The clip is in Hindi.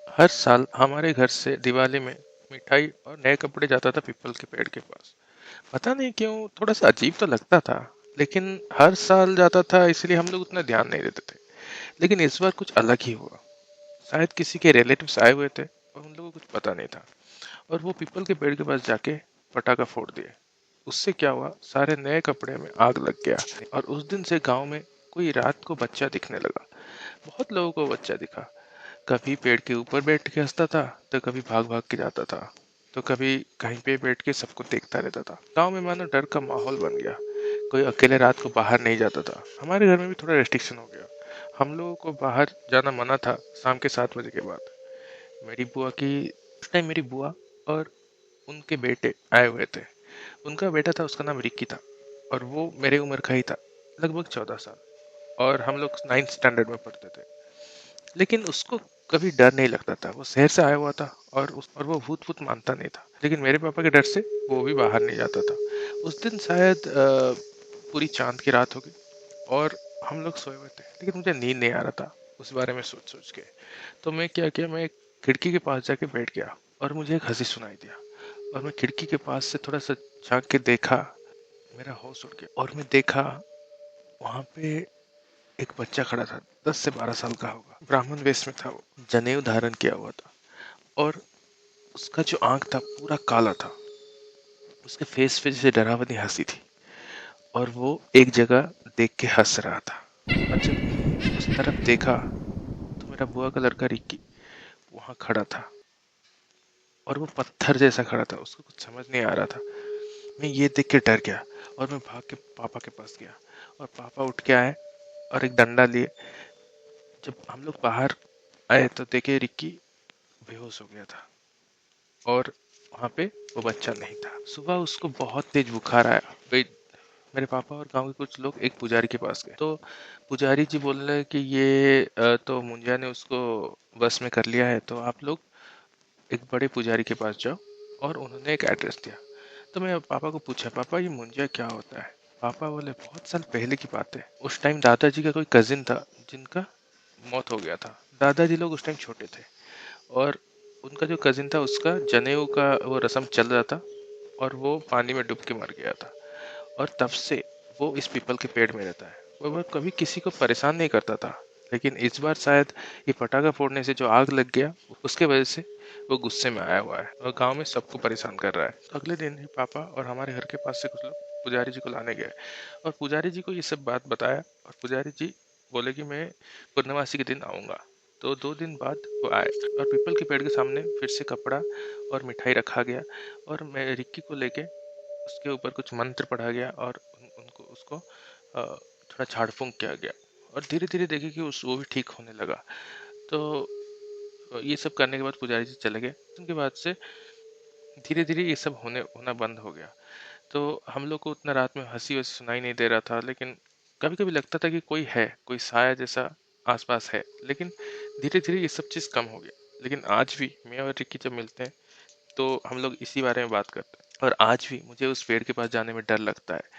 हर साल हमारे घर से दिवाली में मिठाई और नए कपड़े जाता था पीपल के पेड़ के पास। पता नहीं क्यों थोड़ा सा अजीब तो लगता था, लेकिन हर साल जाता था इसलिए हम लोग उतना ध्यान नहीं देते थे। लेकिन इस बार कुछ अलग ही हुआ। शायद किसी के रिलेटिव्स आए हुए थे और उन लोगों को कुछ पता नहीं था, और वो पीपल के पेड़ के पास जाके पटाखा फोड़ दिए। उससे क्या हुआ, सारे नए कपड़े में आग लग गया। और उस दिन से गांव में कोई रात को बच्चा दिखने लगा। बहुत लोगों को बच्चा दिखा। कभी पेड़ के ऊपर बैठ के हंसता था, तो कभी भाग भाग के जाता था, तो कभी कहीं पे बैठ के सबको देखता रहता था। गांव में मानो डर का माहौल बन गया। कोई अकेले रात को बाहर नहीं जाता था। हमारे घर में भी थोड़ा रेस्ट्रिक्शन हो गया। हम लोगों को बाहर जाना मना था शाम के 7 बजे के बाद। मेरी बुआ की उस टाइम मेरी बुआ और उनके बेटे आए हुए थे। उनका बेटा था, उसका नाम रिक्की था, और वो मेरे उम्र का ही था, लगभग 14 साल। और हम लोग 9th स्टैंडर्ड में पढ़ते थे। लेकिन उसको कभी डर नहीं लगता था। वो शहर से आया हुआ था, और वो भूत भूत मानता नहीं था। लेकिन मेरे पापा के डर से वो भी बाहर नहीं जाता था। उस दिन शायद पूरी चांद की रात होगी, और हम लोग सोए हुए थे, लेकिन मुझे नींद नहीं आ रहा था उस बारे में सोच सोच के। तो मैं क्या किया, मैं एक खिड़की के पास जाके बैठ गया, और मुझे एक हंसी सुनाई दिया। और मैं खिड़की के पास से थोड़ा सा झांक के देखा। मेरा होश उड़ गया, और मैं देखा वहां पे एक बच्चा खड़ा था। 10 से 12 साल का होगा। ब्राह्मण वेश में था वो। जनेऊ धारण किया हुआ था, और उसका जो आंख था पूरा काला था। उसके फेस पे जैसे डरावनी हंसी थी, और वो एक जगह देख के हंस रहा था। और जब मैंने उस तरफ देखा, तो मेरा बुआ का लड़का रिक्की वहां खड़ा था, और वो पत्थर जैसा खड़ा था। उसको कुछ समझ नहीं आ रहा था। मैं ये देख के डर गया, और मैं भाग के पापा के पास गया। और पापा उठ के आए और एक डंडा लिए। जब हम लोग बाहर आए तो देखे रिक्की बेहोश हो गया था, और वहां पे वो बच्चा नहीं था। सुबह उसको बहुत तेज बुखार आया। वे मेरे पापा और गांव के कुछ लोग एक पुजारी के पास गए। तो पुजारी जी बोल रहे कि ये तो मुंजिया ने उसको बस में कर लिया है, तो आप लोग एक बड़े पुजारी के पास जाओ। और उन्होंने एक एड्रेस दिया। तो मैं पापा को पूछा, पापा ये मुंजिया क्या होता है? पापा बोले, बहुत साल पहले की बात है। उस टाइम दादाजी का कोई कजिन था जिनका मौत हो गया था। दादाजी लोग उस टाइम छोटे थे, और उनका जो कजिन था उसका जनेऊ का वो रस्म चल रहा था, और वो पानी में डूब के मर गया था। और तब से वो इस पीपल के पेड़ में रहता है। वो कभी किसी को परेशान नहीं करता था। लेकिन इस बार शायद ये पटाखा फोड़ने से जो आग लग गया, उसके वजह से वो गुस्से में आया हुआ है, और गांव में सबको परेशान कर रहा है। तो अगले दिन ही पापा और हमारे घर के पास से कुछ लोग पुजारी जी को लाने गए, और पुजारी जी को ये सब बात बताया। और पुजारी जी बोले कि मैं पूर्णमासी के दिन आऊँगा। तो 2 दिन बाद वो आए, और पीपल के पेड़ के सामने फिर से कपड़ा और मिठाई रखा गया। और मैं रिक्की को लेके उसके ऊपर कुछ मंत्र पढ़ा गया, और उनको उसको थोड़ा झाड़ फूंक किया गया। और धीरे धीरे देखे कि उस वो भी ठीक होने लगा। तो ये सब करने के बाद पुजारी जी चले गए। उनके बाद से धीरे धीरे ये सब होना बंद हो गया। तो हम लोग को उतना रात में हंसी वैसी सुनाई नहीं दे रहा था, लेकिन कभी कभी लगता था कि कोई है, कोई साया जैसा आसपास है। लेकिन धीरे धीरे ये सब चीज़ कम हो गया। लेकिन आज भी मैं और रिक्की जब मिलते हैं, तो हम लोग इसी बारे में बात करते हैं। और आज भी मुझे उस पेड़ के पास जाने में डर लगता है।